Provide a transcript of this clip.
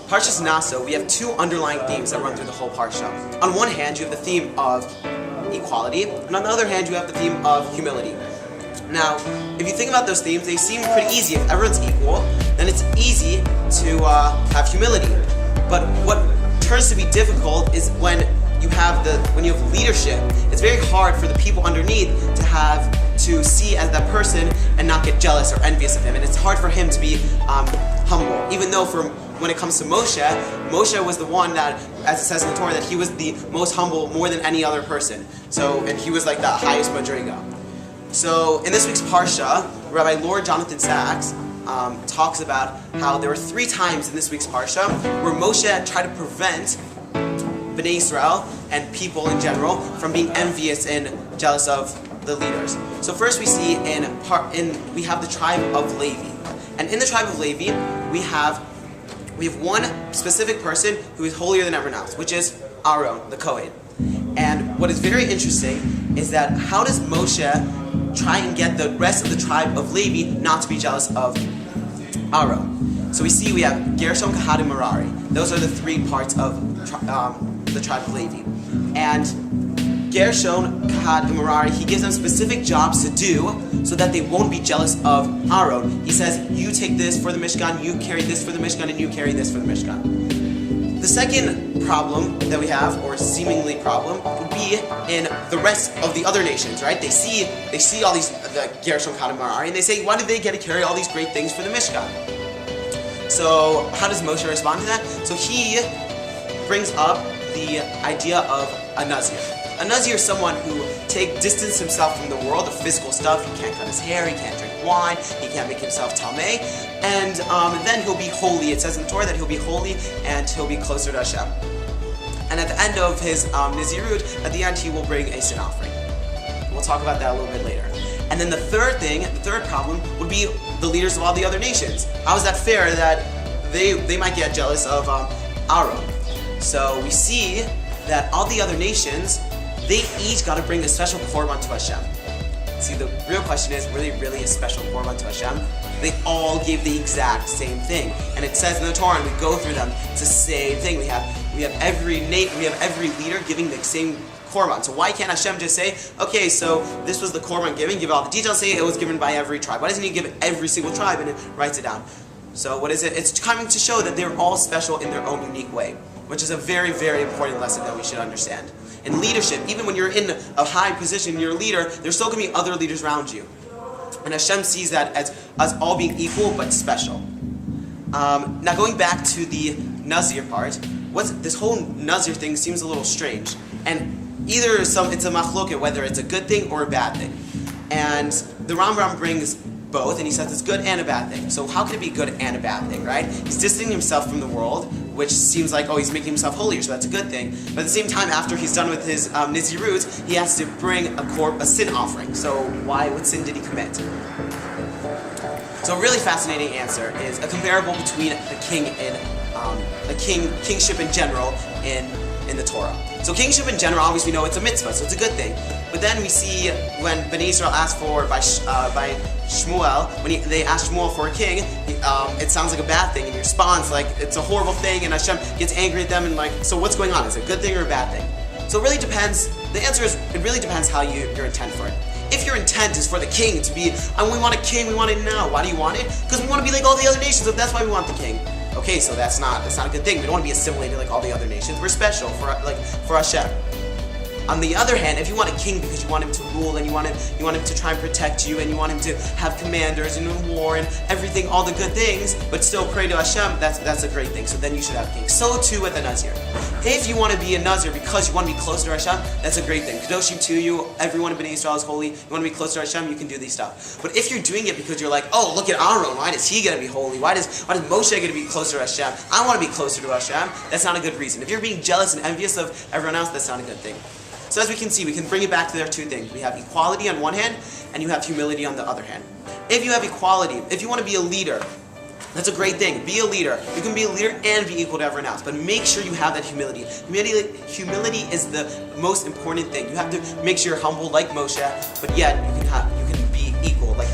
Parashat Nasso, we have two underlying themes that run through the whole parsha. On one hand, you have the theme of equality, and on the other hand, you have the theme of humility. Now, if you think about those themes, they seem pretty easy. If everyone's equal, then it's easy to have humility. But what turns to be difficult is when you have leadership. It's very hard for the people underneath to see as that person and not get jealous or envious of him. And it's hard for him to be humble, even though when it comes to Moshe was the one that, as it says in the Torah, that he was the most humble more than any other person. And he was like the highest madriga. So in this week's parsha, Rabbi Lord Jonathan Sacks talks about how there were 3 times in this week's parsha where Moshe tried to prevent Bnei Israel and people in general from being envious and jealous of the leaders. So first we see we have the tribe of Levi, and in the tribe of Levi we have one specific person who is holier than everyone else, which is Aaron, the Kohen. And what is very interesting is that how does Moshe try and get the rest of the tribe of Levi not to be jealous of Aaron? So we have Gershon, Kehat, and Merari. Those are the 3 parts of the tribe of Levi. And Gershon, Kehat, and Merari, he gives them specific jobs to do so that they won't be jealous of Aaron. He says, you take this for the Mishkan, you carry this for the Mishkan, and you carry this for the Mishkan. The second problem that we have, or seemingly problem, would be in the rest of the other nations, right? They see all these, the Gershon, Kehat, and Merari, and they say, why did they get to carry all these great things for the Mishkan? So how does Moshe respond to that? So he brings up the idea of a Nazir. A Nazir is someone who distanced himself from the world of physical stuff. He can't cut his hair, he can't drink wine, he can't make himself tameh, and then he'll be holy. It says in the Torah that he'll be holy and he'll be closer to Hashem. And at the end of his Nazirut, at the end he will bring a sin offering. We'll talk about that a little bit later. And then the third problem would be the leaders of all the other nations. How is that fair that they might get jealous of Aaron? So we see that all the other nations, they each got to bring a special korban to Hashem. See, the real question is, were they really a special korban to Hashem? They all gave the exact same thing. And it says in the Torah, and we go through them, it's the same thing. We have every leader giving the same korban. So why can't Hashem just say, okay, so this was the korban given, give all the details, say it was given by every tribe? Why doesn't he give every single tribe and it writes it down? So what is it? It's coming to show that they're all special in their own unique way, which is a very, very important lesson that we should understand. In leadership, even when you're in a high position, you're a leader, there's still going to be other leaders around you. And Hashem sees that as us all being equal but special. Now going back to the Nazir part, this whole Nazir thing seems a little strange. And either it's a machloket, whether it's a good thing or a bad thing. And the Rambam brings both, and he says it's good and a bad thing. So how can it be good and a bad thing, right? He's distancing himself from the world, which seems like, he's making himself holier, so that's a good thing. But at the same time, after he's done with his Nazirut, he has to bring a sin offering. So what sin did he commit? So a really fascinating answer is a comparable between the king and kingship in general in the Torah. So kingship in general, obviously we know it's a mitzvah, so it's a good thing. But then we see when Bnei Israel asked for by Shmuel, when they asked Shmuel for a king, it sounds like a bad thing, and he responds like it's a horrible thing, and Hashem gets angry at them, and like, so what's going on? Is it a good thing or a bad thing? So it really depends. The answer is, it really depends how your intent for it. If your intent is for the king to be, we want a king, we want it now. Why do you want it? Because we want to be like all the other nations, so that's why we want the king. Okay, so that's not a good thing. We don't want to be assimilated like all the other nations. We're special for Hashem. On the other hand, if you want a king because you want him to rule and you want him to try and protect you and you want him to have commanders and war and everything, all the good things, but still pray to Hashem, that's a great thing. So then you should have a king. So too with a Nazir. If you want to be a Nazir because you want to be closer to Hashem, that's a great thing. Kadoshim to you, everyone in Bnei Israel is holy. You want to be closer to Hashem, you can do these stuff. But if you're doing it because you're like, look at Aaron, why does he get to be holy? Why does Moshe get to be closer to Hashem? I want to be closer to Hashem. That's not a good reason. If you're being jealous and envious of everyone else, that's not a good thing. So as we can see, we can bring it back to their 2 things. We have equality on one hand, and you have humility on the other hand. If you have equality, if you want to be a leader, that's a great thing. Be a leader. You can be a leader and be equal to everyone else, but make sure you have that humility. Humility is the most important thing. You have to make sure you're humble like Moshe, but yet you can be equal like